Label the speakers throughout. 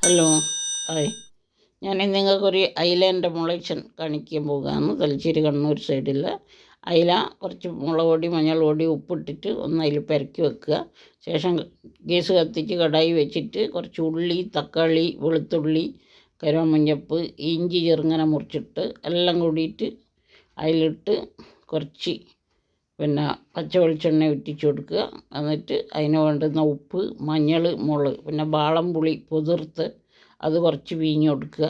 Speaker 1: Hello, hi. ഞാൻ നിങ്ങൾക്കൊരു അയിലേൻ്റെ മുളച്ചൻ കാണിക്കാൻ പോകുകയാണ്. തലശ്ശേരി കണ്ണൂർ സൈഡിൽ അയില കുറച്ച് മുളക് പൊടി മഞ്ഞൾ പൊടി ഉപ്പിട്ടിട്ട് ഒന്ന് അതിൽ പെരക്കി വെക്കുക. ശേഷം ഗ്യാസ് കത്തിച്ച് കടായി വെച്ചിട്ട് കുറച്ച് ഉള്ളി, തക്കാളി, വെളുത്തുള്ളി, കരുവേപ്പില, ഇഞ്ചി ചെറുങ്ങനെ മുറിച്ചിട്ട് എല്ലാം കൂടിയിട്ട് അതിലിട്ട് കുറച്ച് പച്ച വെളിച്ചെണ്ണ ഉറ്റിച്ച് കൊടുക്കുക. എന്നിട്ട് അതിന് വേണ്ടുന്ന ഉപ്പ്, മഞ്ഞൾ, മുളക്, വാളംപുളി പൊതിർത്ത് അത് കുറച്ച് വീഞ്ഞ് കൊടുക്കുക.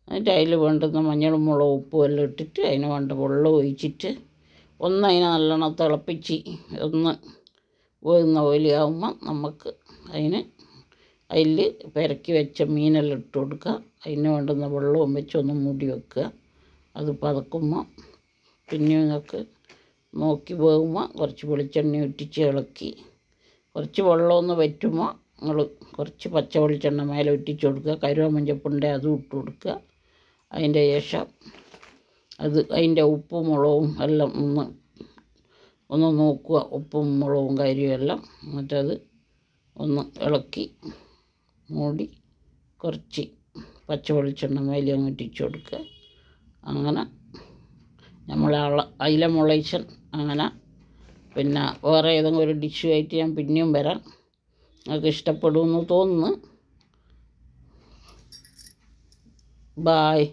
Speaker 1: എന്നിട്ട് അതിൽ വേണ്ടുന്ന മഞ്ഞളും മുളകും ഉപ്പും എല്ലാം ഇട്ടിട്ട് അതിന് വേണ്ട വെള്ളം ഒഴിച്ചിട്ട് അതിനെ നല്ലോണം തിളപ്പിച്ച് ഒന്ന് വേകുന്ന പോലെയാകുമ്പോൾ നമുക്ക് അതിൽ പെരക്കി വെച്ച മീനെല്ലാം ഇട്ട് കൊടുക്കുക. അതിന് വേണ്ടുന്ന വെള്ളവും വെച്ച് ഒന്ന് മൂടി വെക്കുക. അത് പതക്കുമ്പോൾ പിന്നെ നിങ്ങൾക്ക് നോക്കി വേകുമ്പോൾ കുറച്ച് വെളിച്ചെണ്ണ ഇട്ടിച്ച് ഇളക്കി കുറച്ച് വെള്ളമൊന്ന് വറ്റുമ്പോൾ നിങ്ങൾ കുറച്ച് പച്ച വെളിച്ചെണ്ണ മേലെ ഇട്ടിച്ച് കൊടുക്കുക. കരുവേപ്പില അതും ഇട്ട് കൊടുക്കുക. അതിൻ്റെ ശേഷം അതിൻ്റെ ഉപ്പും മുളകും എല്ലാം ഒന്ന് നോക്കുക, ഉപ്പും മുളകും കാര്യമെല്ലാം. എന്നിട്ടത് ഒന്ന് ഇളക്കി മൂടി കുറച്ച് പച്ച വെളിച്ചെണ്ണ മേലെ അങ്ങ് ഇട്ടിച്ച് കൊടുക്കുക. അങ്ങനെ നമ്മളെ അയില മുളച്ചൻ അങ്ങനെ വേറെ ഏതെങ്കിലും ഒരു ഡിഷുമായിട്ട് ഞാൻ പിന്നെയും വരാം. നിങ്ങൾക്ക് ഇഷ്ടപ്പെടുമെന്ന് തോന്നുന്നു. ബായ്.